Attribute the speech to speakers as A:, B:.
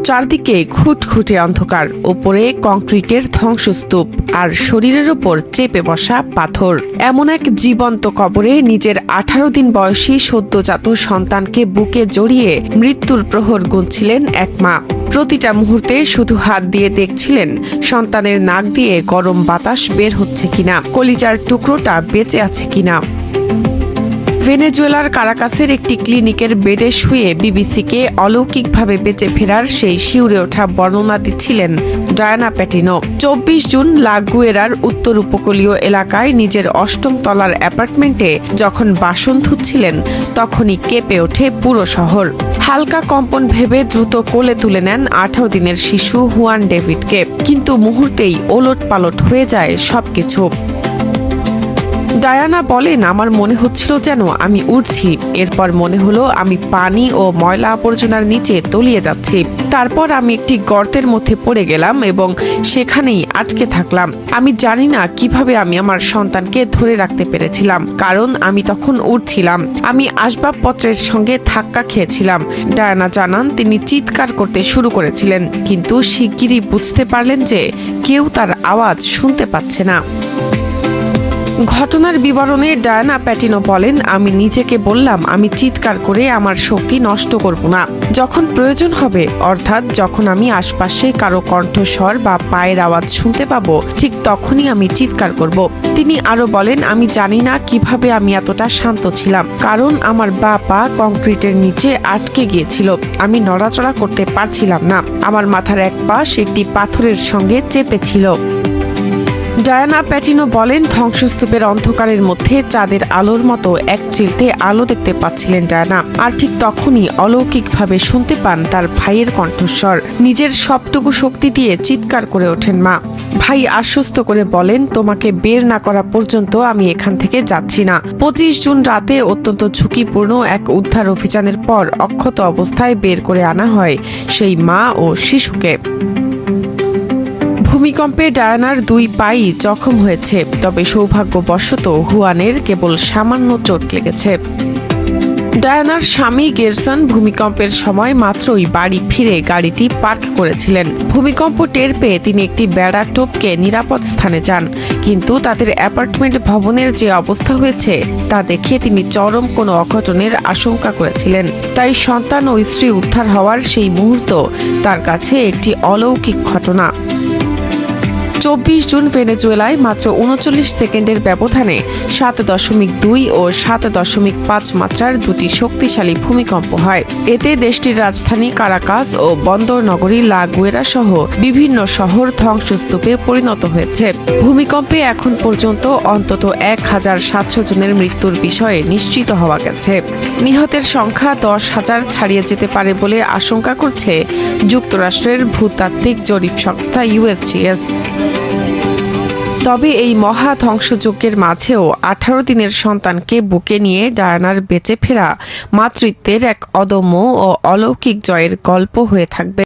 A: চারদিকে খুটখুটে অন্ধকার, ওপরে কংক্রিটের ধ্বংসস্তূপ আর শরীরের ওপর চেপে বসা পাথর। এমন এক জীবন্ত কবরে নিজের 18 দিন বয়সী সদ্যজাত সন্তানকে বুকে জড়িয়ে মৃত্যুর প্রহর গুনছিলেন এক মা। প্রতিটা মুহূর্তে শুধু হাত দিয়ে দেখছিলেন সন্তানের নাক দিয়ে গরম বাতাস বের হচ্ছে কিনা, কলিজার টুকরোটা বেঁচে আছে কিনা। ভেনেজুয়েলার কারাকাসের একটি ক্লিনিকের বেডে শুয়ে বিবিসিকে অলৌকিকভাবে বেঁচে ফেরার সেই শিউরে ওঠা বর্ণনা দিচ্ছিলেন ডায়ানা প্যাটিনো। 24 জুন লা গুয়েরার উত্তর উপকূলীয় এলাকায় নিজের 8ম তলার অ্যাপার্টমেন্টে যখন বাসন ধুচ্ছিলেন, তখনই কেঁপে ওঠে পুরো শহর। হালকা কম্পন ভেবে দ্রুত কোলে তুলে নেন 18 দিনের শিশু হুয়ান ডেভিডকে, কিন্তু মুহূর্তেই ওলটপালট হয়ে যায় সবকিছু। ডায়ানা বলেন, আমার মনে হচ্ছিল যেন আমি উড়ছি। এরপর মনে হলো আমি পানি ও ময়লা আবর্জনার নিচে তলিয়ে যাচ্ছি। তারপর আমি একটি গর্তের মধ্যে পড়ে গেলাম এবং সেখানেই আটকে থাকলাম। আমি জানি না কিভাবে আমি আমার সন্তানকে ধরে রাখতে পেরেছিলাম, কারণ আমি তখন উড়ছিলাম। আমি আসবাবপত্রের সঙ্গে ধাক্কা খেয়েছিলাম। ডায়ানা জানান, তিনি চিৎকার করতে শুরু করেছিলেন, কিন্তু শিগগিরই বুঝতে পারলেন যে কেউ তার আওয়াজ শুনতে পাচ্ছে না। ঘটনার বিবরণে ডায়ানা প্যাটিনো বলেন, আমি নিজেকে বললাম আমি চিৎকার করে আমার শক্তি নষ্ট করব না। যখন প্রয়োজন হবে, অর্থাৎ যখন আমি আশপাশে কারো কণ্ঠস্বর বা পায়ের আওয়াজ শুনতে পাবো, ঠিক তখনই আমি চিৎকার করব। তিনি আরো বলেন, আমি জানি না কিভাবে আমি এতটা শান্ত ছিলাম, কারণ আমার বা পা কংক্রিটের নিচে আটকে গিয়েছিল। আমি নড়াচড়া করতে পারছিলাম না। আমার মাথার এক পাশ একটি পাথরের সঙ্গে চেপে ছিল। ডায়ানা প্যাটিনো বলেন, ধ্বংসস্তূপের অন্ধকারের মধ্যে চাঁদের আলোর মতো এক চিলতে আলো দেখতে পাচ্ছিলেন ডায়ানা। আর ঠিক তখনই অলৌকিকভাবে শুনতে পান তার ভাইয়ের কণ্ঠস্বর। নিজের সবটুকু শক্তি দিয়ে চিৎকার করে ওঠেন মা। ভাই আশ্বস্ত করে বলেন, তোমাকে বের না করা পর্যন্ত আমি এখান থেকে যাচ্ছি না। 25 জুন রাতে অত্যন্ত ঝুঁকিপূর্ণ এক উদ্ধার অভিযানের পর অক্ষত অবস্থায় বের করে আনা হয় সেই মা ও শিশুকে। ভূমিকম্পে ডায়ানার 2 পাই জখম হয়েছে, তবে সৌভাগ্যবশত হুয়ানের কেবল সামান্য চোট লেগেছে। ডায়ানার স্বামী গেরসন ভূমিকম্পের সময় মাত্রই বাড়ি ফিরে গাড়িটি পার্ক করেছিলেন। ভূমিকম্প টের পেয়ে তিনি একটি বেড়া টপকে নিরাপদ স্থানে যান, কিন্তু তাদের অ্যাপার্টমেন্ট ভবনের যে অবস্থা হয়েছে তা দেখে তিনি চরম কোনো অঘটনের আশঙ্কা করেছিলেন। তাই সন্তান ও স্ত্রী উদ্ধার হওয়ার সেই মুহূর্ত তার কাছে একটি অলৌকিক ঘটনা। 24 জুন ভেনেজুয়েলায় মাত্র 39 সেকেন্ডের ব্যবধানে 7.2 ও 7.5 মাত্রার দুটি শক্তিশালী ভূমিকম্প হয়। এতে দেশটির রাজধানী কারাকাস ও বন্দর নগরী লা গুয়েরা সহ বিভিন্ন শহর ধ্বংসস্তূপে পরিণত হয়েছে। ভূমিকম্পে এখন পর্যন্ত অন্তত 1700 জনের মৃত্যুর বিষয়ে নিশ্চিত হওয়া গেছে। নিহতের সংখ্যা 10,000 ছাড়িয়ে যেতে পারে বলে আশঙ্কা করছে যুক্তরাষ্ট্রের ভূতাত্ত্বিক জরিপ সংস্থা USGS। তবে এই মহা ধ্বংসযজ্ঞের মাঝেও 18 দিনের সন্তানকে বুকে নিয়ে ডায়ানার বেঁচে ফেরা মাতৃত্বের এক অদম্য ও অলৌকিক জয়ের গল্প হয়ে থাকবে।